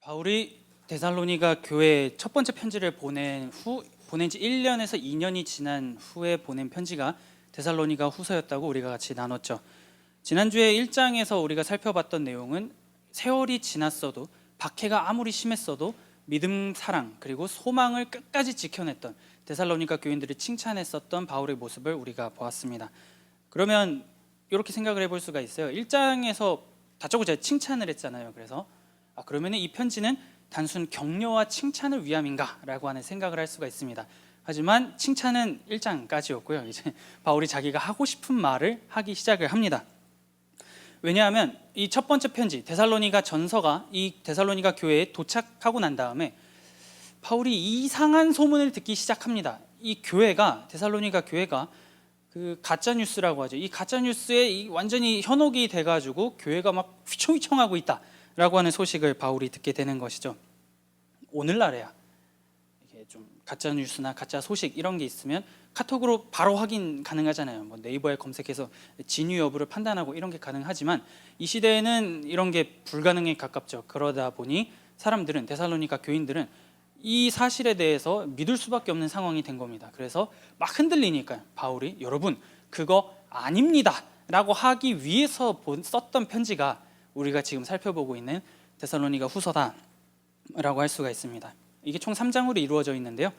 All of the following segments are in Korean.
바울이 데살로니가 교회에 첫 번째 편지를 보낸 지 1년에서 2년이 지난 후에 보낸 편지가 데살로니가 후서였다고 우리가 같이 나눴죠. 지난주에 1장에서 우리가 살펴봤던 내용은 세월이 지났어도 박해가 아무리 심했어도 믿음, 사랑, 그리고 소망을 끝까지 지켜냈던 데살로니가 교인들을 칭찬했었던 바울의 모습을 우리가 보았습니다. 그러면 이렇게 생각을 해볼 수가 있어요. 1장에서 다짜고짜 칭찬을 했잖아요. 그래서 그러면 이 편지는 단순 격려와 칭찬을 위함인가? 라고 하는 생각을 할 수가 있습니다. 하지만 칭찬은 1장까지였고요. 이제 바울이 자기가 하고 싶은 말을 하기 시작을 합니다. 왜냐하면 이 첫 번째 편지 데살로니가 전서가 이 데살로니가 교회에 도착하고 난 다음에 바울이 이상한 소문을 듣기 시작합니다. 이 교회가 데살로니가 교회가 그 가짜 뉴스라고 하죠. 이 가짜 뉴스에 완전히 현혹이 돼가지고 교회가 막 휘청휘청하고 있다라고 하는 소식을 바울이 듣게 되는 것이죠. 오늘날에야 이게 좀 가짜 뉴스나 가짜 소식 이런 게 있으면 카톡으로 바로 확인 가능하잖아요. 뭐 네이버에 검색해서 진위 여부를 판단하고 이런 게 가능하지만 이 시대에는 이런 게 불가능에 가깝죠. 그러다 보니 사람들은 데살로니가 교인들은 이 사실에 대해서 믿을 수밖에 없는 상황이 된 겁니다. 그래서 막 흔들리니까 바울이 여러분 그거 아닙니다 라고 하기 위해서 썼던 편지가 우리가 지금 살펴보고 있는 데살로니가 후서다 라고 할 수가 있습니다. 이게 총 3장으로 이루어져 있는데요,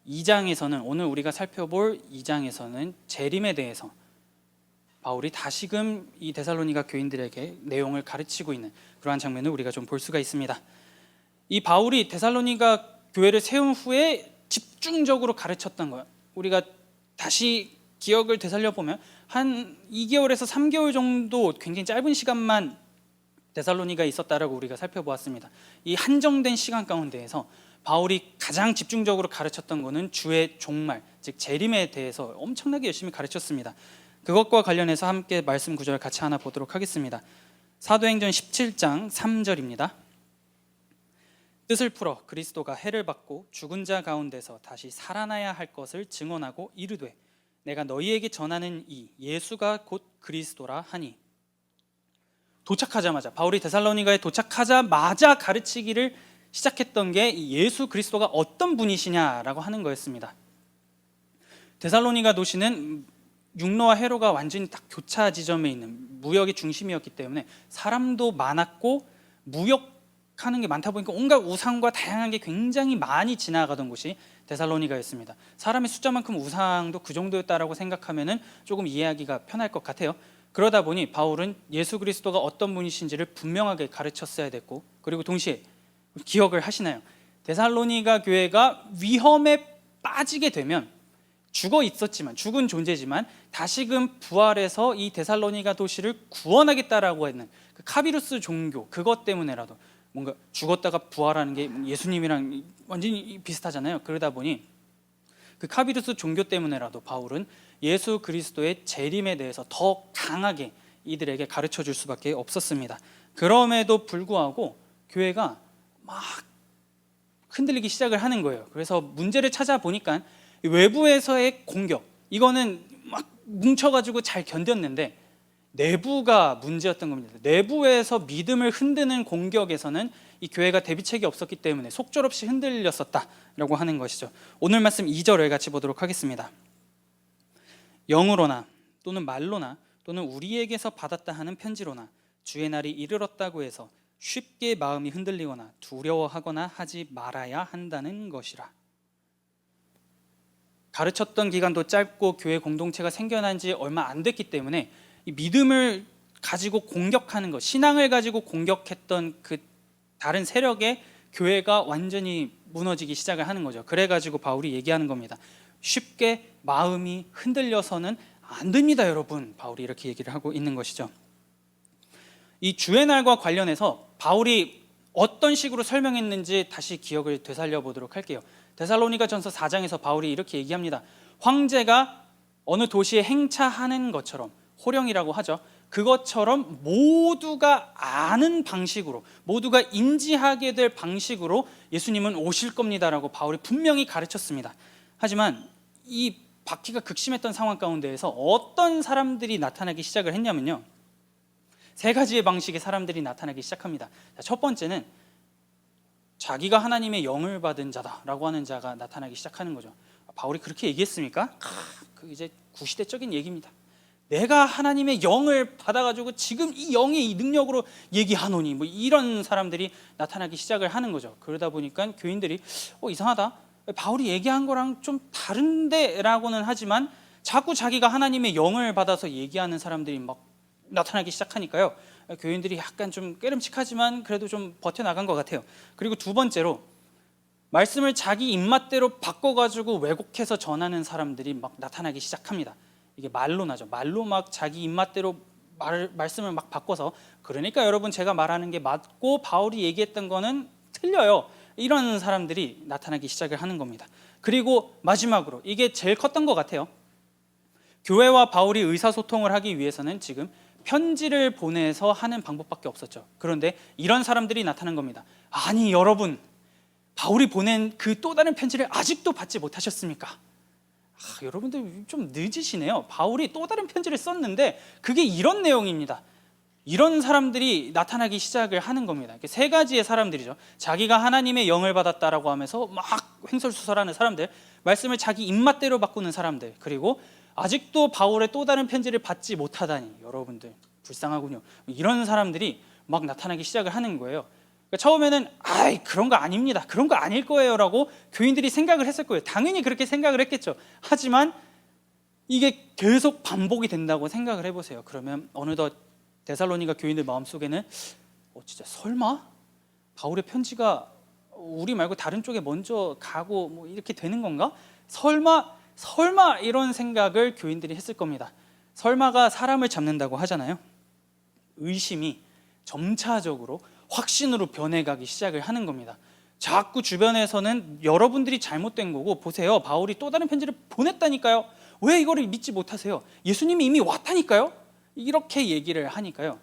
2장에서는 오늘 우리가 살펴볼 2장에서는 재림에 대해서 바울이 다시금 이 데살로니가 교인들에게 내용을 가르치고 있는 그러한 장면을 우리가 좀 볼 수가 있습니다. 이 바울이 데살로니가 교회를 세운 후에 집중적으로 가르쳤던 것, 우리가 다시 기억을 되살려보면 한 2개월에서 3개월 정도 굉장히 짧은 시간만 데살로니가에 있었다라고 우리가 살펴보았습니다. 이 한정된 시간 가운데에서 바울이 가장 집중적으로 가르쳤던 것은 주의 종말, 즉 재림에 대해서 엄청나게 열심히 가르쳤습니다. 그것과 관련해서 함께 말씀 구절을 같이 하나 보도록 하겠습니다. 사도행전 17장 3절입니다. 뜻을 풀어 그리스도가 해를 받고 죽은 자 가운데서 다시 살아나야 할 것을 증언하고 이르되 내가 너희에게 전하는 이 예수가 곧 그리스도라 하니. 도착하자마자 바울이 데살로니가에 도착하자마자 가르치기를 시작했던 게 예수 그리스도가 어떤 분이시냐라고 하는 거였습니다. 데살로니가 도시는 육로와 해로가 완전히 딱 교차 지점에 있는 무역의 중심이었기 때문에 사람도 많았고 무역하는 게 많다 보니까 온갖 우상과 다양한 게 굉장히 많이 지나가던 곳이 데살로니가였습니다. 사람의 숫자만큼 우상도 그 정도였다라고 생각하면은 조금 이해하기가 편할 것 같아요. 그러다 보니 바울은 예수 그리스도가 어떤 분이신지를 분명하게 가르쳤어야 됐고, 그리고 동시에 기억을 하시나요? 데살로니가 교회가 위험에 빠지게 되면 죽어 있었지만 죽은 존재지만 다시금 부활해서 이 데살로니가 도시를 구원하겠다라고 했는 그 카비루스 종교, 그것 때문에라도 뭔가 죽었다가 부활하는 게 예수님이랑 완전히 비슷하잖아요. 그러다 보니 그 카비루스 종교 때문에라도 바울은 예수 그리스도의 재림에 대해서 더 강하게 이들에게 가르쳐 줄 수밖에 없었습니다. 그럼에도 불구하고 교회가 막 흔들리기 시작을 하는 거예요. 그래서 문제를 찾아보니까 외부에서의 공격, 이거는 막 뭉쳐가지고 잘 견뎠는데 내부가 문제였던 겁니다. 내부에서 믿음을 흔드는 공격에서는 이 교회가 대비책이 없었기 때문에 속절없이 흔들렸었다라고 하는 것이죠. 오늘 말씀 2절을 같이 보도록 하겠습니다. 영으로나 또는 말로나 또는 우리에게서 받았다 하는 편지로나 주의 날이 이르렀다고 해서 쉽게 마음이 흔들리거나 두려워하거나 하지 말아야 한다는 것이라. 가르쳤던 기간도 짧고 교회 공동체가 생겨난 지 얼마 안 됐기 때문에 이 믿음을 가지고 공격하는 것, 신앙을 가지고 공격했던 그 다른 세력의 교회가 완전히 무너지기 시작을 하는 거죠. 그래가지고 바울이 얘기하는 겁니다. 쉽게 마음이 흔들려서는 안 됩니다, 여러분. 바울이 이렇게 얘기를 하고 있는 것이죠. 이 주의 날과 관련해서 바울이 어떤 식으로 설명했는지 다시 기억을 되살려 보도록 할게요. 데살로니가 전서 4장에서 바울이 이렇게 얘기합니다. 황제가 어느 도시에 행차하는 것처럼, 호령이라고 하죠. 그것처럼 모두가 아는 방식으로, 모두가 인지하게 될 방식으로 예수님은 오실 겁니다라고 바울이 분명히 가르쳤습니다. 하지만 이 박해가 극심했던 상황 가운데에서 어떤 사람들이 나타나기 시작을 했냐면요, 세 가지의 방식의 사람들이 나타나기 시작합니다. 첫 번째는 자기가 하나님의 영을 받은 자다라고 하는 자가 나타나기 시작하는 거죠. 바울이 그렇게 얘기했습니까? 그 이제 구시대적인 얘기입니다. 내가 하나님의 영을 받아가지고 지금 이 영의 이 능력으로 얘기하노니 뭐 이런 사람들이 나타나기 시작을 하는 거죠. 그러다 보니까 교인들이 이상하다, 바울이 얘기한 거랑 좀 다른데 라고는 하지만 자꾸 자기가 하나님의 영을 받아서 얘기하는 사람들이 막 나타나기 시작하니까요, 교인들이 약간 좀 깨름칙하지만 그래도 좀 버텨나간 것 같아요. 그리고 두 번째로, 말씀을 자기 입맛대로 바꿔가지고 왜곡해서 전하는 사람들이 막 나타나기 시작합니다. 이게 말로나죠. 말로 막 자기 입맛대로 말씀을 막 바꿔서, 그러니까 여러분 제가 말하는 게 맞고 바울이 얘기했던 거는 틀려요, 이런 사람들이 나타나기 시작을 하는 겁니다. 그리고 마지막으로, 이게 제일 컸던 것 같아요. 교회와 바울이 의사소통을 하기 위해서는 지금 편지를 보내서 하는 방법밖에 없었죠. 그런데 이런 사람들이 나타난 겁니다. 아니 여러분, 바울이 보낸 그 또 다른 편지를 아직도 받지 못하셨습니까? 여러분들 좀 늦으시네요. 바울이 또 다른 편지를 썼는데 그게 이런 내용입니다. 이런 사람들이 나타나기 시작을 하는 겁니다. 세 가지의 사람들이죠. 자기가 하나님의 영을 받았다라고 하면서 막 횡설수설하는 사람들, 말씀을 자기 입맛대로 바꾸는 사람들, 그리고 아직도 바울의 또 다른 편지를 받지 못하다니 여러분들 불쌍하군요, 이런 사람들이 막 나타나기 시작을 하는 거예요. 처음에는 그런 거 아닙니다, 그런 거 아닐 거예요 라고 교인들이 생각을 했을 거예요. 당연히 그렇게 생각을 했겠죠. 하지만 이게 계속 반복이 된다고 생각을 해보세요. 그러면 어느덧 데살로니가 교인들 마음속에는 진짜 설마 바울의 편지가 우리 말고 다른 쪽에 먼저 가고 뭐 이렇게 되는 건가? 설마 이런 생각을 교인들이 했을 겁니다. 설마가 사람을 잡는다고 하잖아요. 의심이 점차적으로 확신으로 변해가기 시작을 하는 겁니다. 자꾸 주변에서는 여러분들이 잘못된 거고, 보세요, 바울이 또 다른 편지를 보냈다니까요, 왜 이거를 믿지 못하세요? 예수님이 이미 왔다니까요? 이렇게 얘기를 하니까요,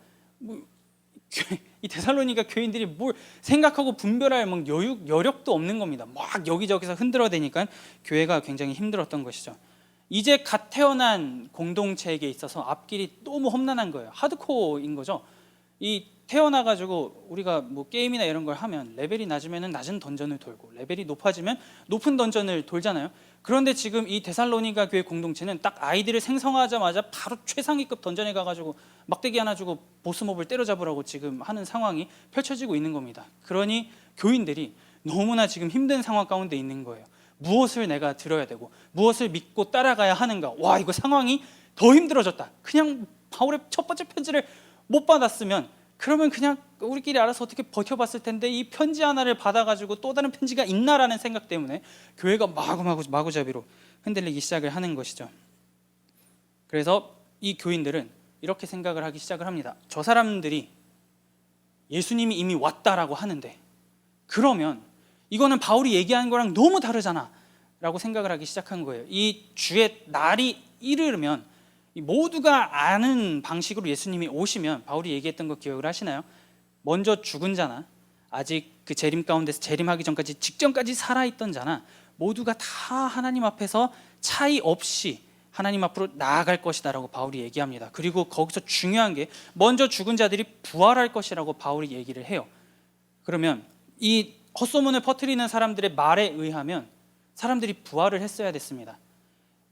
이 데살로니가 교인들이 뭘 생각하고 분별할 막 여력도 없는 겁니다. 막 여기저기서 흔들어대니까 교회가 굉장히 힘들었던 것이죠. 이제 갓 태어난 공동체에게 있어서 앞길이 너무 험난한 거예요. 하드코어인 거죠. 이 태어나가지고 우리가 뭐 게임이나 이런 걸 하면 레벨이 낮으면 낮은 던전을 돌고, 레벨이 높아지면 높은 던전을 돌잖아요. 그런데 지금 이 데살로니가 교회 공동체는 딱 아이들을 생성하자마자 바로 최상위급 던전에 가가지고 막대기 하나 주고 보스몹을 때려잡으라고 지금 하는 상황이 펼쳐지고 있는 겁니다. 그러니 교인들이 너무나 지금 힘든 상황 가운데 있는 거예요. 무엇을 내가 들어야 되고 무엇을 믿고 따라가야 하는가. 이거 상황이 더 힘들어졌다. 그냥 바울의 첫 번째 편지를 못 받았으면 그러면 그냥 우리끼리 알아서 어떻게 버텨봤을 텐데, 이 편지 하나를 받아가지고 또 다른 편지가 있나라는 생각 때문에 교회가 마구잡이로 흔들리기 시작을 하는 것이죠. 그래서 이 교인들은 이렇게 생각을 하기 시작을 합니다. 저 사람들이 예수님이 이미 왔다라고 하는데, 그러면 이거는 바울이 얘기하는 거랑 너무 다르잖아 라고 생각을 하기 시작한 거예요. 이 주의 날이 이르면, 모두가 아는 방식으로 예수님이 오시면, 바울이 얘기했던 거 기억을 하시나요? 먼저 죽은 자나 아직 그 재림 가운데서 재림하기 전까지 직전까지 살아있던 자나 모두가 다 하나님 앞에서 차이 없이 하나님 앞으로 나아갈 것이다 라고 바울이 얘기합니다. 그리고 거기서 중요한 게, 먼저 죽은 자들이 부활할 것이라고 바울이 얘기를 해요. 그러면 이 헛소문을 퍼뜨리는 사람들의 말에 의하면 사람들이 부활을 했어야 됐습니다.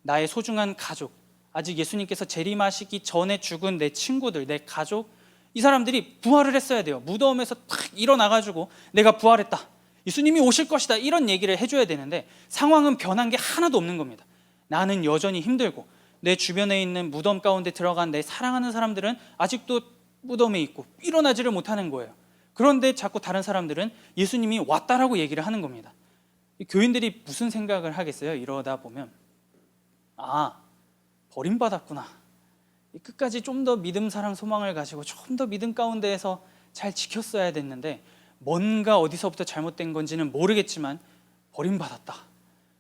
나의 소중한 가족, 아직 예수님께서 재림하시기 전에 죽은 내 친구들, 내 가족, 이 사람들이 부활을 했어야 돼요. 무덤에서 탁 일어나가지고 내가 부활했다, 예수님이 오실 것이다, 이런 얘기를 해줘야 되는데 상황은 변한 게 하나도 없는 겁니다. 나는 여전히 힘들고 내 주변에 있는 무덤 가운데 들어간 내 사랑하는 사람들은 아직도 무덤에 있고 일어나지를 못하는 거예요. 그런데 자꾸 다른 사람들은 예수님이 왔다라고 얘기를 하는 겁니다. 교인들이 무슨 생각을 하겠어요? 이러다 보면 버림받았구나, 끝까지 좀 더 믿음, 사랑, 소망을 가지고 좀 더 믿음 가운데에서 잘 지켰어야 됐는데 뭔가 어디서부터 잘못된 건지는 모르겠지만 버림받았다.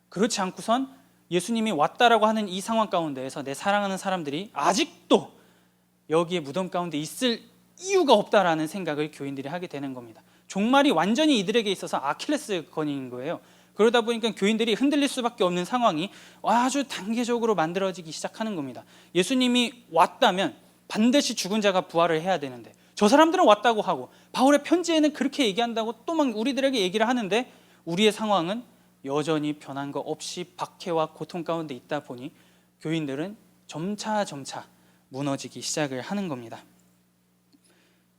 그렇지 않고선 예수님이 왔다라고 하는 이 상황 가운데에서 내 사랑하는 사람들이 아직도 여기에 무덤 가운데 있을 이유가 없다라는 생각을 교인들이 하게 되는 겁니다. 종말이 완전히 이들에게 있어서 아킬레스건인 거예요. 그러다 보니까 교인들이 흔들릴 수밖에 없는 상황이 아주 단계적으로 만들어지기 시작하는 겁니다. 예수님이 왔다면 반드시 죽은 자가 부활을 해야 되는데, 저 사람들은 왔다고 하고 바울의 편지에는 그렇게 얘기한다고 또 막 우리들에게 얘기를 하는데 우리의 상황은 여전히 변한 거 없이 박해와 고통 가운데 있다 보니 교인들은 점차 무너지기 시작을 하는 겁니다.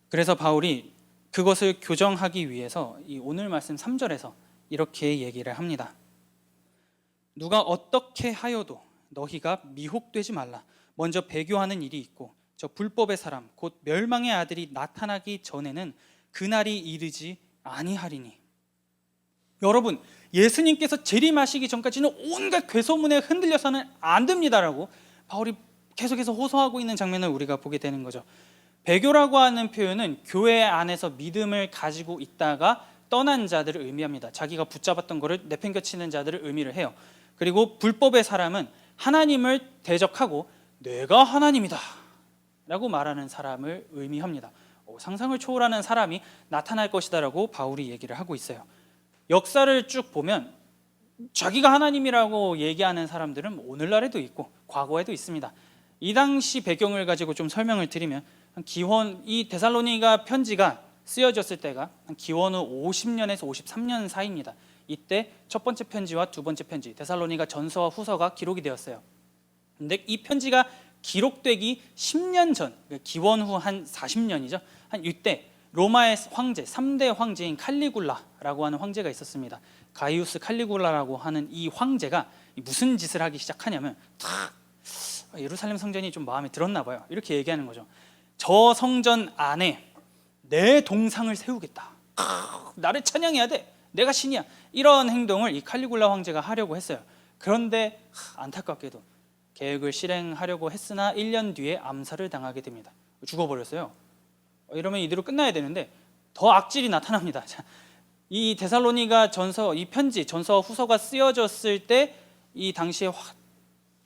그래서 바울이 그것을 교정하기 위해서 이 오늘 말씀 3절에서 이렇게 얘기를 합니다. 누가 어떻게 하여도 너희가 미혹되지 말라. 먼저 배교하는 일이 있고 저 불법의 사람 곧 멸망의 아들이 나타나기 전에는 그날이 이르지 아니하리니. 여러분, 예수님께서 재림하시기 전까지는 온갖 괴소문에 흔들려서는 안 됩니다라고 바울이 계속해서 호소하고 있는 장면을 우리가 보게 되는 거죠. 배교라고 하는 표현은 교회 안에서 믿음을 가지고 있다가 떠난 자들을 의미합니다. 자기가 붙잡았던 것을 내팽겨치는 자들을 의미를 해요. 그리고 불법의 사람은 하나님을 대적하고 내가 하나님이다 라고 말하는 사람을 의미합니다. 상상을 초월하는 사람이 나타날 것이다 라고 바울이 얘기를 하고 있어요. 역사를 쭉 보면 자기가 하나님이라고 얘기하는 사람들은 오늘날에도 있고 과거에도 있습니다. 이 당시 배경을 가지고 좀 설명을 드리면 이 데살로니가 편지가 쓰여졌을 때가 기원 후 50년에서 53년 사이입니다. 이때 첫 번째 편지와 두 번째 편지 데살로니가 전서와 후서가 기록이 되었어요. 근데 이 편지가 기록되기 10년 전, 기원 후 한 40년이죠. 한 이때 로마의 황제, 3대 황제인 칼리굴라라고 하는 황제가 있었습니다. 가이우스 칼리굴라라고 하는 이 황제가 무슨 짓을 하기 시작하냐면 예루살렘 성전이 좀 마음에 들었나 봐요. 이렇게 얘기하는 거죠. 저 성전 안에 내 동상을 세우겠다. 나를 찬양해야 돼. 내가 신이야. 이런 행동을 이 칼리굴라 황제가 하려고 했어요. 그런데 안타깝게도 계획을 실행하려고 했으나 1년 뒤에 암살을 당하게 됩니다. 죽어버렸어요. 이러면 이대로 끝나야 되는데 더 악질이 나타납니다. 이 데살로니가 전서, 이 편지, 전서와 후서가 쓰여졌을 때 이 당시에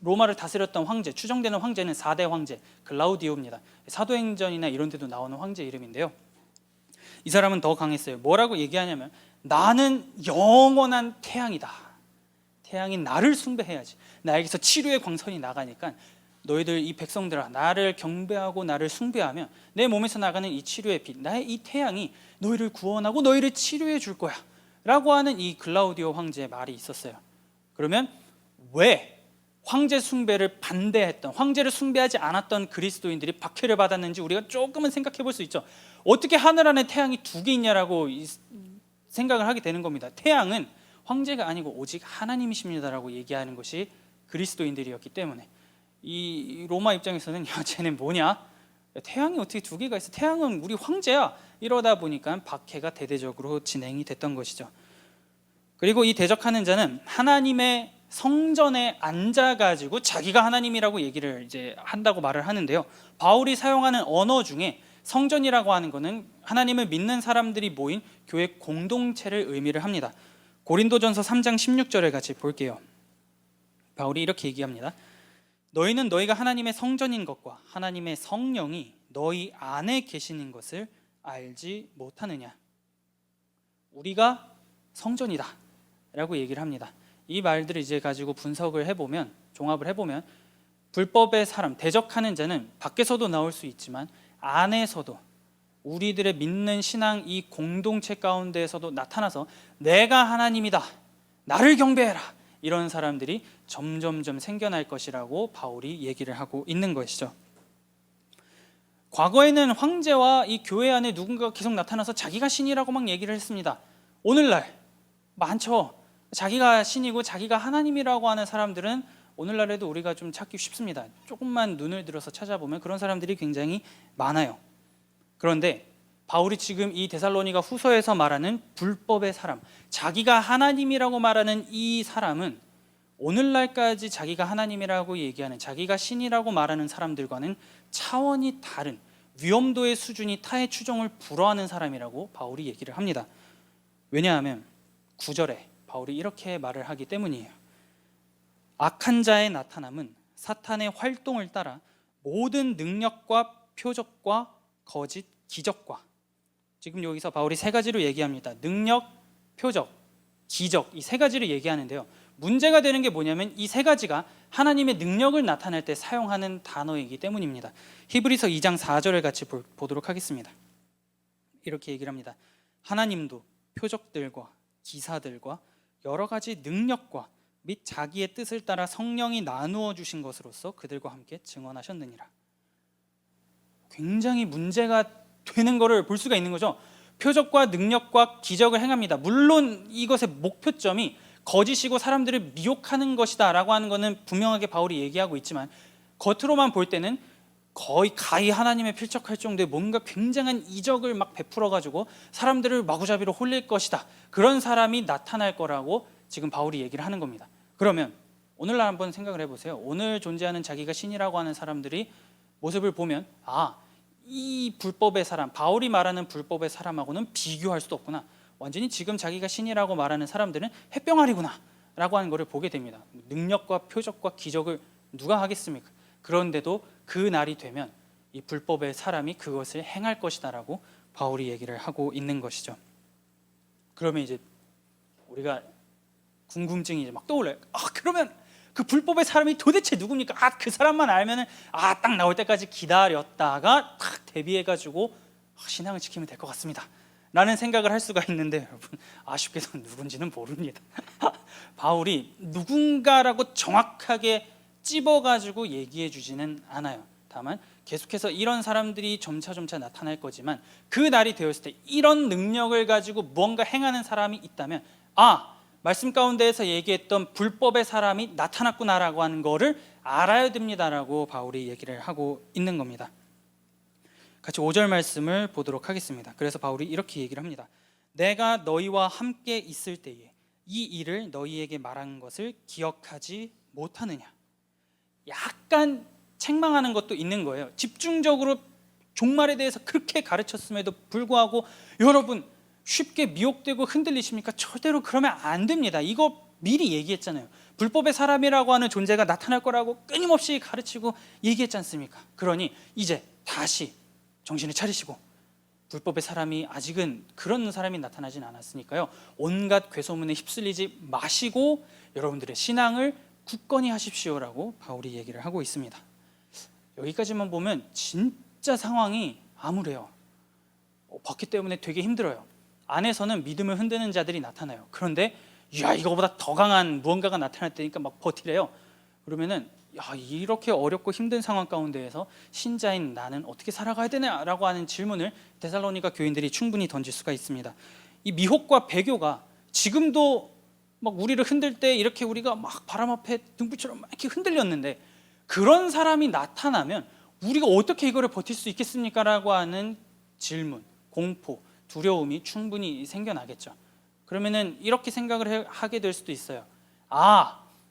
로마를 다스렸던 황제, 추정되는 황제는 4대 황제 글라우디오입니다. 사도행전이나 이런 데도 나오는 황제 이름인데요. 이 사람은 더 강했어요. 뭐라고 얘기하냐면 나는 영원한 태양이다. 태양이 나를 숭배해야지. 나에게서 치료의 광선이 나가니까 너희들 이 백성들아 나를 경배하고 나를 숭배하면 내 몸에서 나가는 이 치료의 빛, 나의 이 태양이 너희를 구원하고 너희를 치료해 줄 거야 라고 하는 이 글라우디오 황제의 말이 있었어요. 그러면 왜 황제 숭배를 반대했던, 황제를 숭배하지 않았던 그리스도인들이 박해를 받았는지 우리가 조금은 생각해 볼 수 있죠. 어떻게 하늘 안에 태양이 두 개 있냐라고 생각을 하게 되는 겁니다. 태양은 황제가 아니고 오직 하나님이십니다라고 얘기하는 것이 그리스도인들이었기 때문에 이 로마 입장에서는 야 쟤는 뭐냐? 태양이 어떻게 두 개가 있어? 태양은 우리 황제야. 이러다 보니까 박해가 대대적으로 진행이 됐던 것이죠. 그리고 이 대적하는 자는 하나님의 성전에 앉아가지고 자기가 하나님이라고 얘기를 이제 한다고 말을 하는데요. 바울이 사용하는 언어 중에 성전이라고 하는 것은 하나님을 믿는 사람들이 모인 교회 공동체를 의미를 합니다. 고린도전서 3장 16절을 같이 볼게요. 바울이 이렇게 얘기합니다. 너희는 너희가 하나님의 성전인 것과 하나님의 성령이 너희 안에 계시는 것을 알지 못하느냐. 우리가 성전이다 라고 얘기를 합니다. 이 말들을 이제 가지고 분석을 해보면, 종합을 해보면 불법의 사람, 대적하는 자는 밖에서도 나올 수 있지만 안에서도 우리들의 믿는 신앙 이 공동체 가운데에서도 나타나서 내가 하나님이다, 나를 경배해라, 이런 사람들이 점점점 생겨날 것이라고 바울이 얘기를 하고 있는 것이죠. 과거에는 황제와 이 교회 안에 누군가가 계속 나타나서 자기가 신이라고 막 얘기를 했습니다. 오늘날 많죠. 자기가 신이고 자기가 하나님이라고 하는 사람들은 오늘날에도 우리가 좀 찾기 쉽습니다. 조금만 눈을 들어서 찾아보면 그런 사람들이 굉장히 많아요. 그런데 바울이 지금 이 데살로니가 후서에서 말하는 불법의 사람, 자기가 하나님이라고 말하는 이 사람은 오늘날까지 자기가 하나님이라고 얘기하는, 자기가 신이라고 말하는 사람들과는 차원이 다른, 위험도의 수준이 타의 추종을 불허하는 사람이라고 바울이 얘기를 합니다. 왜냐하면 9절에 바울이 이렇게 말을 하기 때문이에요. 악한 자의 나타남은 사탄의 활동을 따라 모든 능력과 표적과 거짓 기적과, 지금 여기서 바울이 세 가지로 얘기합니다. 능력, 표적, 기적, 이 세 가지를 얘기하는데요. 문제가 되는 게 뭐냐면 이 세 가지가 하나님의 능력을 나타낼 때 사용하는 단어이기 때문입니다. 히브리서 2장 4절을 같이 보도록 하겠습니다. 이렇게 얘기를 합니다. 하나님도 표적들과 기사들과 여러 가지 능력과 및 자기의 뜻을 따라 성령이 나누어 주신 것으로서 그들과 함께 증언하셨느니라. 굉장히 문제가 되는 것을 볼 수가 있는 거죠. 표적과 능력과 기적을 행합니다. 물론 이것의 목표점이 거짓이고 사람들을 미혹하는 것이다 라고 하는 것은 분명하게 바울이 얘기하고 있지만, 겉으로만 볼 때는 거의 가히 하나님의 필적할 정도의 뭔가 굉장한 이적을 막 베풀어 가지고 사람들을 마구잡이로 홀릴 것이다, 그런 사람이 나타날 거라고 지금 바울이 얘기를 하는 겁니다. 그러면 오늘날 한번 생각을 해보세요. 오늘 존재하는 자기가 신이라고 하는 사람들이 모습을 보면, 이 불법의 사람, 바울이 말하는 불법의 사람하고는 비교할 수도 없구나, 완전히 지금 자기가 신이라고 말하는 사람들은 햇병아리구나 라고 하는 것을 보게 됩니다. 능력과 표적과 기적을 누가 하겠습니까? 그런데도 그 날이 되면 이 불법의 사람이 그것을 행할 것이다 라고 바울이 얘기를 하고 있는 것이죠. 그러면 이제 우리가 궁금증이 이제 막 떠올라요. 그러면 그 불법의 사람이 도대체 누굽니까? 그 사람만 알면은 딱 나올 때까지 기다렸다가 딱 대비해가지고 신앙을 지키면 될 것 같습니다 라는 생각을 할 수가 있는데, 여러분 아쉽게도 누군지는 모릅니다. 바울이 누군가라고 정확하게 찝어가지고 얘기해 주지는 않아요. 다만 계속해서 이런 사람들이 점차 나타날 거지만, 그 날이 되었을 때 이런 능력을 가지고 무언가 행하는 사람이 있다면, 말씀 가운데에서 얘기했던 불법의 사람이 나타났구나라고 하는 거를 알아야 됩니다라고 바울이 얘기를 하고 있는 겁니다. 같이 5절 말씀을 보도록 하겠습니다. 그래서 바울이 이렇게 얘기를 합니다. 내가 너희와 함께 있을 때에 이 일을 너희에게 말한 것을 기억하지 못하느냐. 약간 책망하는 것도 있는 거예요. 집중적으로 종말에 대해서 그렇게 가르쳤음에도 불구하고 여러분 쉽게 미혹되고 흔들리십니까? 절대로 그러면 안 됩니다. 이거 미리 얘기했잖아요. 불법의 사람이라고 하는 존재가 나타날 거라고 끊임없이 가르치고 얘기했지 않습니까? 그러니 이제 다시 정신을 차리시고, 불법의 사람이 아직은 그런 사람이 나타나진 않았으니까요, 온갖 괴소문에 휩쓸리지 마시고 여러분들의 신앙을 굳건히 하십시오라고 바울이 얘기를 하고 있습니다. 여기까지만 보면 진짜 상황이 암울해요. 벗기 때문에 되게 힘들어요. 안에서는 믿음을 흔드는 자들이 나타나요. 그런데 이거보다 더 강한 무언가가 나타날 때니까 막 버티래요. 그러면은 이렇게 어렵고 힘든 상황 가운데에서 신자인 나는 어떻게 살아가야 되냐라고 하는 질문을 데살로니가 교인들이 충분히 던질 수가 있습니다. 이 미혹과 배교가 지금도 막 우리를 흔들 때 이렇게 우리가 막 바람 앞에 등불처럼 막 이렇게 흔들렸는데, 그런 사람이 나타나면 우리가 어떻게 이거를 버틸 수 있겠습니까? 라고 하는 질문, 공포, 두려움이 충분히 생겨나겠죠. 그러면은 이렇게 생각을 하게 될 수도 있어요.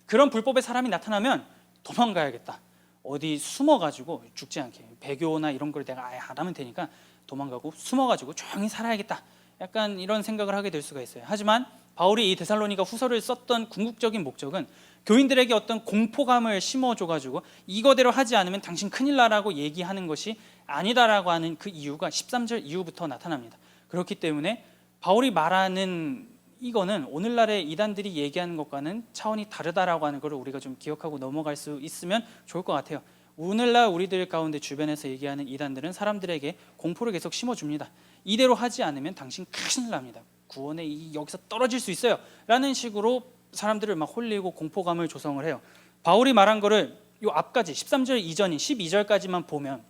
그런 불법의 사람이 나타나면 도망가야겠다. 어디 숨어가지고 죽지 않게, 배교나 이런 걸 내가 아예 안 하면 되니까 도망가고 숨어가지고 조용히 살아야겠다. 약간 이런 생각을 하게 될 수가 있어요. 하지만 바울이 이 데살로니가 후서를 썼던 궁극적인 목적은 교인들에게 어떤 공포감을 심어줘가지고 이거대로 하지 않으면 당신 큰일 나라고 얘기하는 것이 아니다라고 하는 그 이유가 13절 이후부터 나타납니다. 그렇기 때문에 바울이 말하는 이거는 오늘날의 이단들이 얘기하는 것과는 차원이 다르다라고 하는 걸 우리가 좀 기억하고 넘어갈 수 있으면 좋을 것 같아요. 오늘날 우리들 가운데 주변에서 얘기하는 이단들은 사람들에게 공포를 계속 심어줍니다. 이대로 하지 않으면 당신 큰일 납니다. 구원에 여기서 떨어질 수 있어요 라는 식으로 사람들을 막 홀리고 공포감을 조성을 해요. 바울이 말한 거를 요 앞까지 13절 이전인 12절까지만 보면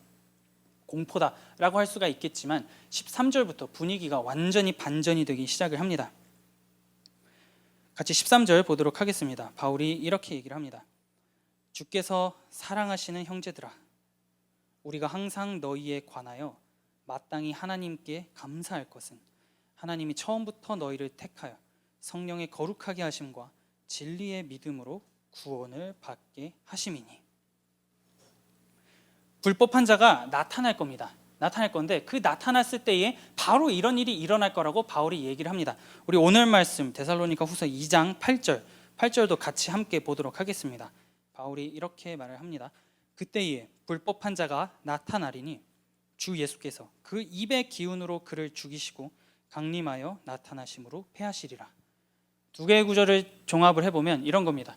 공포다라고 할 수가 있겠지만 13절부터 분위기가 완전히 반전이 되기 시작을 합니다. 같이 13절 보도록 하겠습니다. 바울이 이렇게 얘기를 합니다. 주께서 사랑하시는 형제들아, 우리가 항상 너희에 관하여 마땅히 하나님께 감사할 것은 하나님이 처음부터 너희를 택하여 성령의 거룩하게 하심과 진리의 믿음으로 구원을 받게 하심이니. 불법한 자가 나타날 겁니다. 나타날 건데 그 나타났을 때에 바로 이런 일이 일어날 거라고 바울이 얘기를 합니다. 우리 오늘 말씀 데살로니가 후서 2장 8절도 같이 함께 보도록 하겠습니다. 바울이 이렇게 말을 합니다. 그때에 불법한 자가 나타나리니 주 예수께서 그 입의 기운으로 그를 죽이시고 강림하여 나타나심으로 패하시리라. 두 개의 구절을 종합을 해보면 이런 겁니다.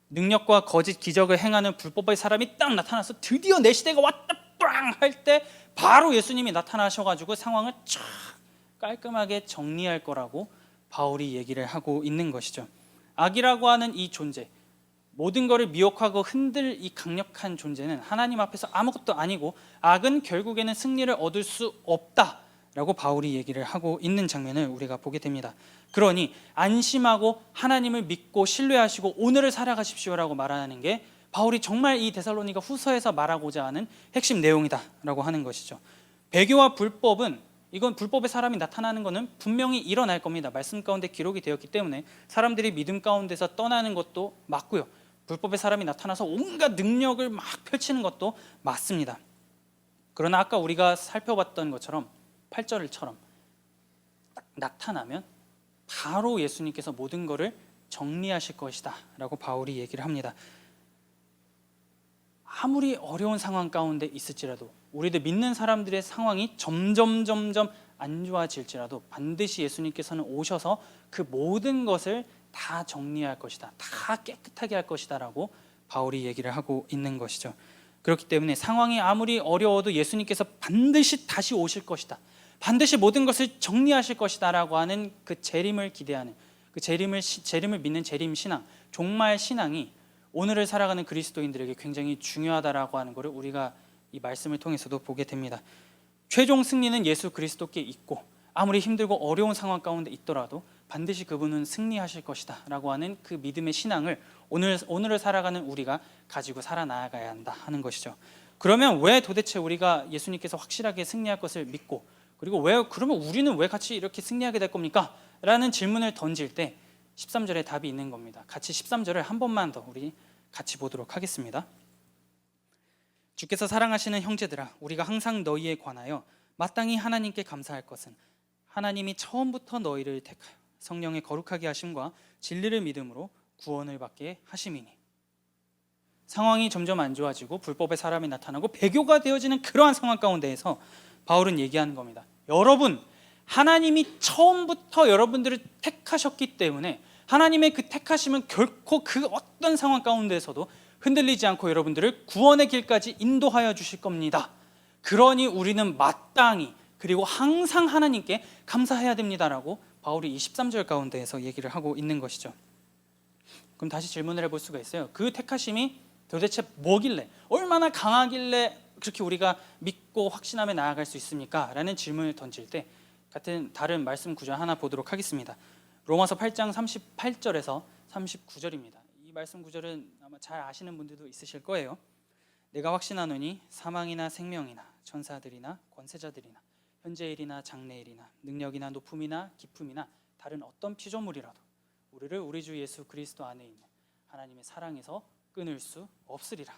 능력과 거짓 기적을 행하는 불법의 사람이 딱 나타나서 드디어 내 시대가 왔다 빵 할 때 바로 예수님이 나타나셔가지고 상황을 쫙 깔끔하게 정리할 거라고 바울이 얘기를 하고 있는 것이죠. 악이라고 하는 이 존재, 모든 것을 미혹하고 흔들 이 강력한 존재는 하나님 앞에서 아무것도 아니고 악은 결국에는 승리를 얻을 수 없다라고 바울이 얘기를 하고 있는 장면을 우리가 보게 됩니다. 그러니 안심하고 하나님을 믿고 신뢰하시고 오늘을 살아가십시오라고 말하는 게 바울이 정말 이 데살로니가 후서에서 말하고자 하는 핵심 내용이다라고 하는 것이죠. 배교와 불법은, 이건 불법의 사람이 나타나는 것은 분명히 일어날 겁니다. 말씀 가운데 기록이 되었기 때문에 사람들이 믿음 가운데서 떠나는 것도 맞고요, 불법의 사람이 나타나서 온갖 능력을 막 펼치는 것도 맞습니다. 그러나 아까 우리가 살펴봤던 것처럼 8절처럼 딱 나타나면 바로 예수님께서 모든 것을 정리하실 것이다 라고 바울이 얘기를 합니다. 아무리 어려운 상황 가운데 있을지라도, 우리들 믿는 사람들의 상황이 점점 안 좋아질지라도 반드시 예수님께서는 오셔서 그 모든 것을 다 정리할 것이다, 다 깨끗하게 할 것이다 라고 바울이 얘기를 하고 있는 것이죠. 그렇기 때문에 상황이 아무리 어려워도 예수님께서 반드시 다시 오실 것이다, 반드시 모든 것을 정리하실 것이다 라고 하는 그 재림을 기대하는, 그 재림을 믿는 재림 신앙, 종말 신앙이 오늘을 살아가는 그리스도인들에게 굉장히 중요하다라고 하는 것을 우리가 이 말씀을 통해서도 보게 됩니다. 최종 승리는 예수 그리스도께 있고 아무리 힘들고 어려운 상황 가운데 있더라도 반드시 그분은 승리하실 것이다 라고 하는 그 믿음의 신앙을 오늘을 살아가는 우리가 가지고 살아나가야 한다 하는 것이죠. 그러면 왜 도대체 우리가 예수님께서 확실하게 승리할 것을 믿고, 그리고 그러면 우리는 왜 같이 이렇게 승리하게 될 겁니까? 라는 질문을 던질 때 13절에 답이 있는 겁니다. 같이 13절을 한 번만 더 우리 같이 보도록 하겠습니다. 주께서 사랑하시는 형제들아, 우리가 항상 너희에 관하여 마땅히 하나님께 감사할 것은 하나님이 처음부터 너희를 택하여 성령의 거룩하게 하심과 진리를 믿음으로 구원을 받게 하심이니. 상황이 점점 안 좋아지고 불법의 사람이 나타나고 배교가 되어지는 그러한 상황 가운데에서 바울은 얘기하는 겁니다. 여러분, 하나님이 처음부터 여러분들을 택하셨기 때문에 하나님의 그 택하심은 결코 그 어떤 상황 가운데에서도 흔들리지 않고 여러분들을 구원의 길까지 인도하여 주실 겁니다. 그러니 우리는 마땅히, 그리고 항상 하나님께 감사해야 됩니다라고 바울이 23절 가운데에서 얘기를 하고 있는 것이죠. 그럼 다시 질문을 해볼 수가 있어요. 그 택하심이 도대체 뭐길래, 얼마나 강하길래 그렇게 우리가 믿고 확신하며 나아갈 수 있습니까? 라는 질문을 던질 때 같은 다른 말씀 구절 하나 보도록 하겠습니다. 로마서 8장 38절에서 39절입니다. 이 말씀 구절은 아마 잘 아시는 분들도 있으실 거예요. 내가 확신하노니 사망이나 생명이나 천사들이나 권세자들이나 현재일이나 장래일이나 능력이나 높음이나 깊음이나 다른 어떤 피조물이라도 우리를 우리 주 예수 그리스도 안에 있는 하나님의 사랑에서 끊을 수 없으리라.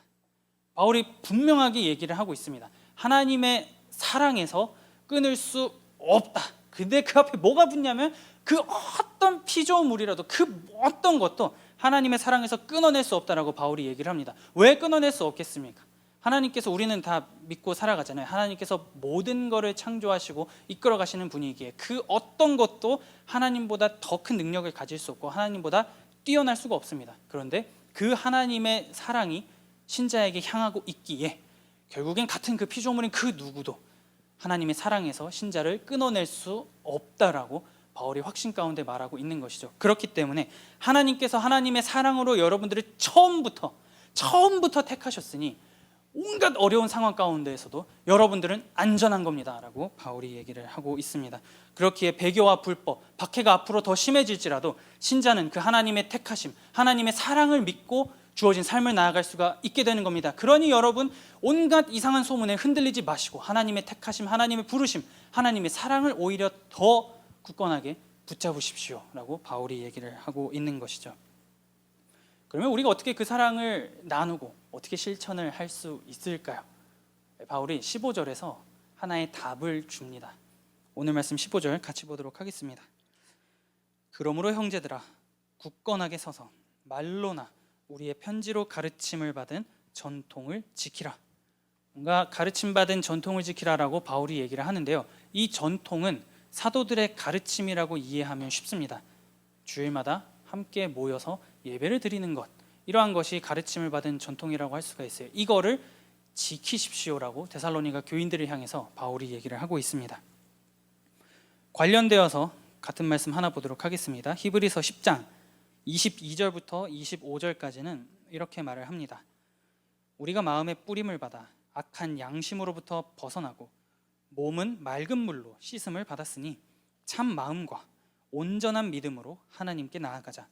바울이 분명하게 얘기를 하고 있습니다. 하나님의 사랑에서 끊을 수 없다. 근데 그 앞에 뭐가 붙냐면 그 어떤 피조물이라도, 그 어떤 것도 하나님의 사랑에서 끊어낼 수 없다라고 바울이 얘기를 합니다. 왜 끊어낼 수 없겠습니까? 하나님께서, 우리는 다 믿고 살아가잖아요. 하나님께서 모든 것을 창조하시고 이끌어 가시는 분이기에 그 어떤 것도 하나님보다 더 큰 능력을 가질 수 없고 하나님보다 뛰어날 수가 없습니다. 그런데 그 하나님의 사랑이 신자에게 향하고 있기에 결국엔 같은 그 피조물인 그 누구도 하나님의 사랑에서 신자를 끊어낼 수 없다라고 바울이 확신 가운데 말하고 있는 것이죠. 그렇기 때문에 하나님께서 하나님의 사랑으로 여러분들을 처음부터 택하셨으니 온갖 어려운 상황 가운데에서도 여러분들은 안전한 겁니다 라고 바울이 얘기를 하고 있습니다. 그렇기에 배교와 불법, 박해가 앞으로 더 심해질지라도 신자는 그 하나님의 택하심, 하나님의 사랑을 믿고 주어진 삶을 나아갈 수가 있게 되는 겁니다. 그러니 여러분, 온갖 이상한 소문에 흔들리지 마시고 하나님의 택하심, 하나님의 부르심, 하나님의 사랑을 오히려 더 굳건하게 붙잡으십시오 라고 바울이 얘기를 하고 있는 것이죠. 그러면 우리가 어떻게 그 사랑을 나누고 어떻게 실천을 할 수 있을까요? 바울이 15절에서 하나의 답을 줍니다. 오늘 말씀 15절 같이 보도록 하겠습니다. 그러므로 형제들아, 굳건하게 서서 말로나 우리의 편지로 가르침을 받은 전통을 지키라. 뭔가 가르침받은 전통을 지키라라고 바울이 얘기를 하는데요. 이 전통은 사도들의 가르침이라고 이해하면 쉽습니다. 주일마다 함께 모여서 예배를 드리는 것, 이러한 것이 가르침을 받은 전통이라고 할 수가 있어요. 이거를 지키십시오라고 데살로니가 교인들을 향해서 바울이 얘기를 하고 있습니다. 관련되어서 같은 말씀 하나 보도록 하겠습니다. 히브리서 10장 22절부터 25절까지는 이렇게 말을 합니다. 우리가 마음의 뿌림을 받아 악한 양심으로부터 벗어나고 몸은 맑은 물로 씻음을 받았으니 참 마음과 온전한 믿음으로 하나님께 나아가자.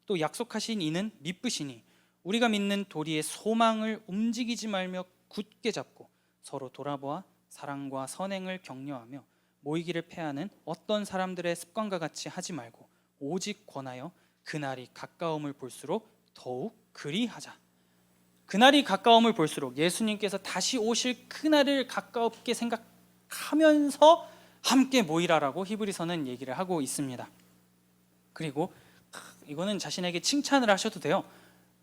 또 약속하신 이는 미쁘시니 우리가 믿는 도리의 소망을 움직이지 말며 굳게 잡고 서로 돌아보아 사랑과 선행을 격려하며 모이기를 패하는 어떤 사람들의 습관과 같이 하지 말고 오직 권하여 그날이 가까움을 볼수록 더욱 그리하자. 그날이 가까움을 볼수록 예수님께서 다시 오실 그날을 가깝게 생각하면서 함께 모이라라고 히브리서는 얘기를 하고 있습니다. 그리고 이거는 자신에게 칭찬을 하셔도 돼요.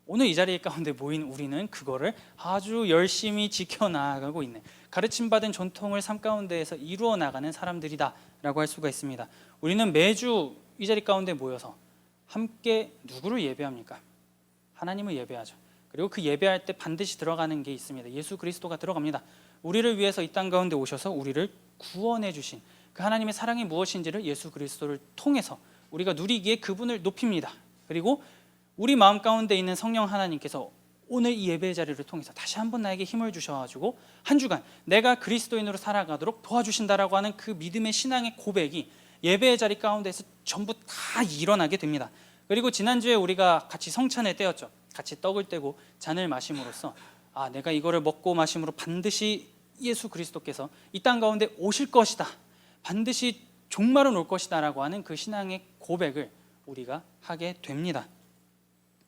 오늘 이 자리 가운데 모인 우리는 그거를 아주 열심히 지켜나가고 있는, 가르침받은 전통을 삶 가운데에서 이루어 나가는 사람들이다 라고 할 수가 있습니다. 우리는 매주 이 자리 가운데 모여서 함께 누구를 예배합니까? 하나님을 예배하죠. 그리고 그 예배할 때 반드시 들어가는 게 있습니다. 예수 그리스도가 들어갑니다. 우리를 위해서 이 땅 가운데 오셔서 우리를 구원해 주신 그 하나님의 사랑이 무엇인지를 예수 그리스도를 통해서 우리가 누리기에 그분을 높입니다. 그리고 우리 마음 가운데 있는 성령 하나님께서 오늘 이 예배의 자리를 통해서 다시 한번 나에게 힘을 주셔가지고 한 주간 내가 그리스도인으로 살아가도록 도와주신다라고 하는 그 믿음의 신앙의 고백이 예배의 자리 가운데서 전부 다 일어나게 됩니다. 그리고 지난주에 우리가 같이 성찬을 떼었죠. 같이 떡을 떼고 잔을 마심으로써 내가 이거를 먹고 마심으로 반드시 예수 그리스도께서 이 땅 가운데 오실 것이다, 반드시 종말은 올 것이다 라고 하는 그 신앙의 고백을 우리가 하게 됩니다.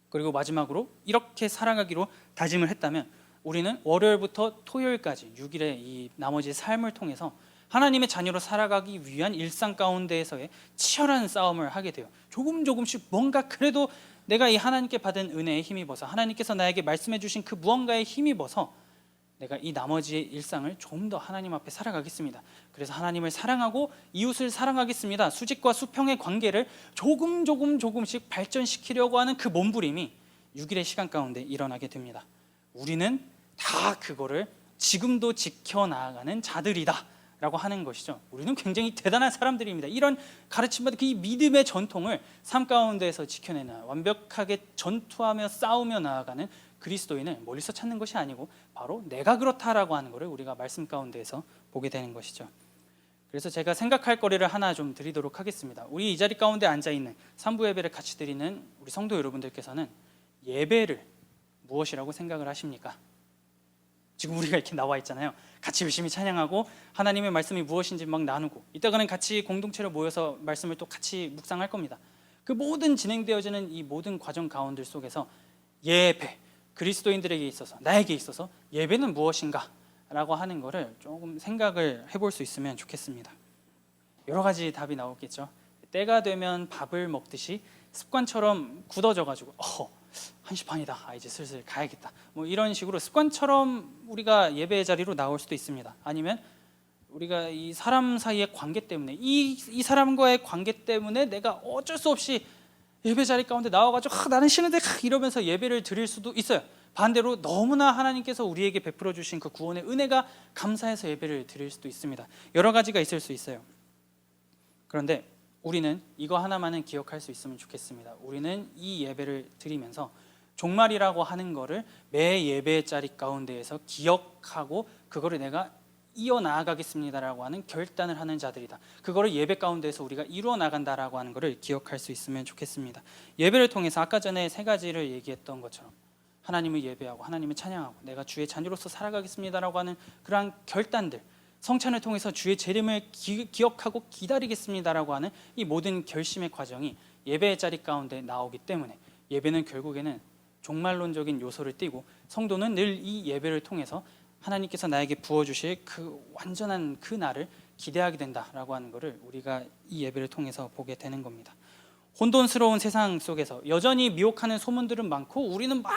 그리고 마지막으로 이렇게 살아가기로 다짐을 했다면 우리는 월요일부터 토요일까지 6일의 이 나머지 삶을 통해서 하나님의 자녀로 살아가기 위한 일상 가운데에서의 치열한 싸움을 하게 돼요. 조금씩 뭔가 그래도 내가 이 하나님께 받은 은혜에 힘입어서, 하나님께서 나에게 말씀해 주신 그 무언가에 힘입어서 내가 이 나머지의 일상을 좀 더 하나님 앞에 살아가겠습니다. 그래서 하나님을 사랑하고 이웃을 사랑하겠습니다. 수직과 수평의 관계를 조금씩 발전시키려고 하는 그 몸부림이 6일의 시간 가운데 일어나게 됩니다. 우리는 다 그거를 지금도 지켜나가는 자들이다 라고 하는 것이죠. 우리는 굉장히 대단한 사람들입니다. 이런 가르침받은 그 믿음의 전통을 삶 가운데에서 지켜내는, 완벽하게 전투하며 싸우며 나아가는 그리스도인을 멀리서 찾는 것이 아니고 바로 내가 그렇다라고 하는 것을 우리가 말씀 가운데에서 보게 되는 것이죠. 그래서 제가 생각할 거리를 하나 좀 드리도록 하겠습니다. 우리 이 자리 가운데 앉아있는 3부 예배를 같이 드리는 우리 성도 여러분들께서는 예배를 무엇이라고 생각을 하십니까? 지금 우리가 이렇게 나와 있잖아요. 같이 열심히 찬양하고 하나님의 말씀이 무엇인지 막 나누고, 이따가는 같이 공동체로 모여서 말씀을 또 같이 묵상할 겁니다. 그 모든 진행되어지는 이 모든 과정 가운데 속에서 예배, 그리스도인들에게 있어서, 나에게 있어서 예배는 무엇인가 라고 하는 거를 조금 생각을 해볼 수 있으면 좋겠습니다. 여러 가지 답이 나오겠죠. 때가 되면 밥을 먹듯이 습관처럼 굳어져가지고 1시 반이다, 이제 슬슬 가야겠다, 뭐 이런 식으로 습관처럼 우리가 예배의 자리로 나올 수도 있습니다. 아니면 우리가 이 사람 사이의 관계 때문에, 이 사람과의 관계 때문에 내가 어쩔 수 없이 예배 자리 가운데 나와가지고 나는 쉬는데 이러면서 예배를 드릴 수도 있어요. 반대로 너무나 하나님께서 우리에게 베풀어 주신 그 구원의 은혜가 감사해서 예배를 드릴 수도 있습니다. 여러 가지가 있을 수 있어요. 그런데 우리는 이거 하나만은 기억할 수 있으면 좋겠습니다. 우리는 이 예배를 드리면서 종말이라고 하는 거를 매 예배의 자리 가운데에서 기억하고 그거를 내가 이어나가겠습니다라고 하는 결단을 하는 자들이다. 그거를 예배 가운데에서 우리가 이루어 나간다라고 하는 것을 기억할 수 있으면 좋겠습니다. 예배를 통해서 아까 전에 3가지를 얘기했던 것처럼 하나님을 예배하고 하나님을 찬양하고 내가 주의 자녀로서 살아가겠습니다라고 하는 그러한 결단들, 성찬을 통해서 주의 재림을 기억하고 기다리겠습니다라고 하는 이 모든 결심의 과정이 예배의 자리 가운데 나오기 때문에 예배는 결국에는 종말론적인 요소를 띠고, 성도는 늘 이 예배를 통해서 하나님께서 나에게 부어주실 그 완전한 그 날을 기대하게 된다라고 하는 것을 우리가 이 예배를 통해서 보게 되는 겁니다. 혼돈스러운 세상 속에서 여전히 미혹하는 소문들은 많고 우리는 막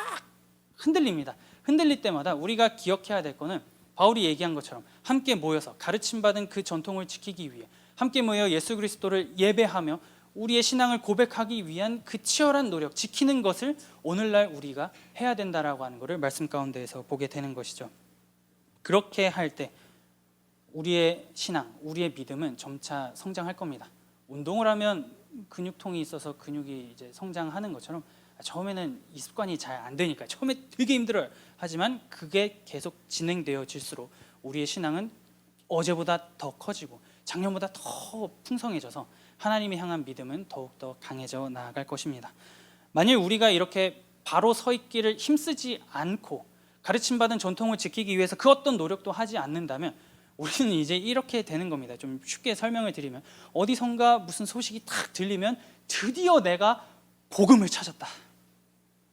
흔들립니다. 흔들릴 때마다 우리가 기억해야 될 거는 바울이 얘기한 것처럼 함께 모여서 가르침받은 그 전통을 지키기 위해 함께 모여 예수 그리스도를 예배하며 우리의 신앙을 고백하기 위한 그 치열한 노력, 지키는 것을 오늘날 우리가 해야 된다라고 하는 것을 말씀 가운데에서 보게 되는 것이죠. 그렇게 할 때 우리의 신앙, 우리의 믿음은 점차 성장할 겁니다. 운동을 하면 근육통이 있어서 근육이 이제 성장하는 것처럼 처음에는 이 습관이 잘 안 되니까 처음에 되게 힘들어요. 하지만 그게 계속 진행되어질수록 우리의 신앙은 어제보다 더 커지고 작년보다 더 풍성해져서 하나님을 향한 믿음은 더욱더 강해져 나아갈 것입니다. 만일 우리가 이렇게 바로 서 있기를 힘쓰지 않고 가르침받은 전통을 지키기 위해서 그 어떤 노력도 하지 않는다면 우리는 이제 이렇게 되는 겁니다. 좀 쉽게 설명을 드리면 어디선가 무슨 소식이 탁 들리면 드디어 내가 복음을 찾았다,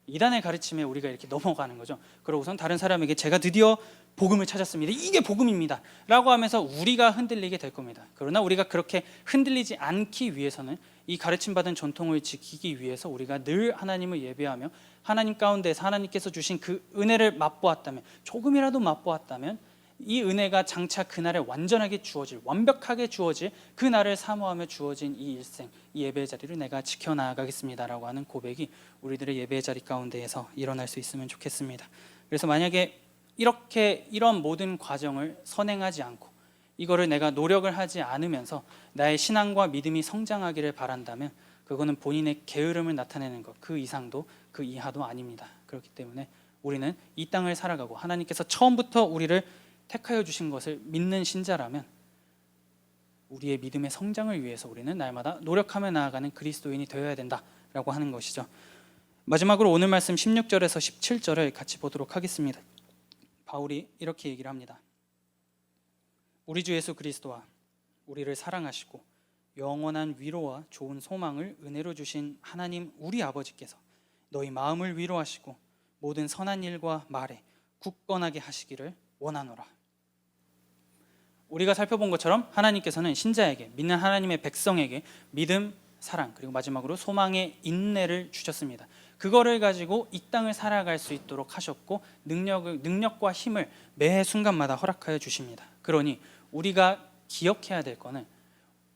이단의 가르침에 우리가 이렇게 넘어가는 거죠. 그러고선 다른 사람에게 제가 드디어 복음을 찾았습니다, 이게 복음입니다 라고 하면서 우리가 흔들리게 될 겁니다. 그러나 우리가 그렇게 흔들리지 않기 위해서는 이 가르침받은 전통을 지키기 위해서 우리가 늘 하나님을 예배하며 하나님 가운데서 하나님께서 주신 그 은혜를 맛보았다면, 조금이라도 맛보았다면 이 은혜가 장차 그날에 완전하게 주어질, 완벽하게 주어질 그날을 사모하며 주어진 이 일생, 이 예배의 자리를 내가 지켜나가겠습니다라고 하는 고백이 우리들의 예배의 자리 가운데에서 일어날 수 있으면 좋겠습니다. 그래서 만약에 이런 모든 과정을 선행하지 않고 이거를 내가 노력을 하지 않으면서 나의 신앙과 믿음이 성장하기를 바란다면 그거는 본인의 게으름을 나타내는 것, 그 이상도 그 이하도 아닙니다. 그렇기 때문에 우리는 이 땅을 살아가고 하나님께서 처음부터 우리를 택하여 주신 것을 믿는 신자라면 우리의 믿음의 성장을 위해서 우리는 날마다 노력하며 나아가는 그리스도인이 되어야 된다라고 하는 것이죠. 마지막으로 오늘 말씀 16절에서 17절을 같이 보도록 하겠습니다. 바울이 이렇게 얘기를 합니다. 우리 주 예수 그리스도와 우리를 사랑하시고 영원한 위로와 좋은 소망을 은혜로 주신 하나님 우리 아버지께서 너희 마음을 위로하시고 모든 선한 일과 말에 굳건하게 하시기를 원하노라. 우리가 살펴본 것처럼 하나님께서는 신자에게, 믿는 하나님의 백성에게 믿음, 사랑, 그리고 마지막으로 소망의 인내를 주셨습니다. 그거를 가지고 이 땅을 살아갈 수 있도록 하셨고 능력과 힘을 매 순간마다 허락하여 주십니다. 그러니 우리가 기억해야 될 거는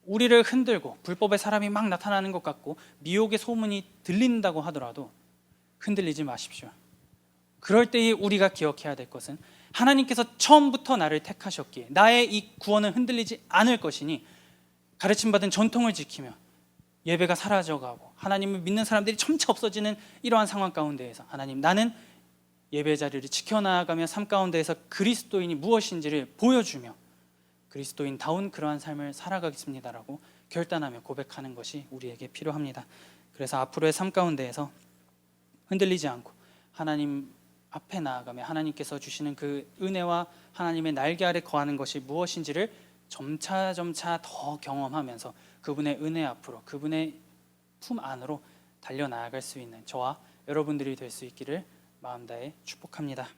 우리를 흔들고 불법의 사람이 막 나타나는 것 같고 미혹의 소문이 들린다고 하더라도 흔들리지 마십시오. 그럴 때에 우리가 기억해야 될 것은 하나님께서 처음부터 나를 택하셨기에 나의 이 구원은 흔들리지 않을 것이니 가르침받은 전통을 지키며 예배가 사라져가고 하나님을 믿는 사람들이 점차 없어지는 이러한 상황 가운데에서 하나님, 나는 예배 자리를 지켜나가며 삶 가운데에서 그리스도인이 무엇인지를 보여주며 그리스도인다운 그러한 삶을 살아가겠습니다라고 결단하며 고백하는 것이 우리에게 필요합니다. 그래서 앞으로의 삶 가운데에서 흔들리지 않고 하나님 앞에 나아가며 하나님께서 주시는 그 은혜와 하나님의 날개 아래 거하는 것이 무엇인지를 점차 더 경험하면서 그분의 은혜 앞으로, 그분의 품 안으로 달려나아갈 수 있는 저와 여러분들이 될 수 있기를 마음 다해 축복합니다.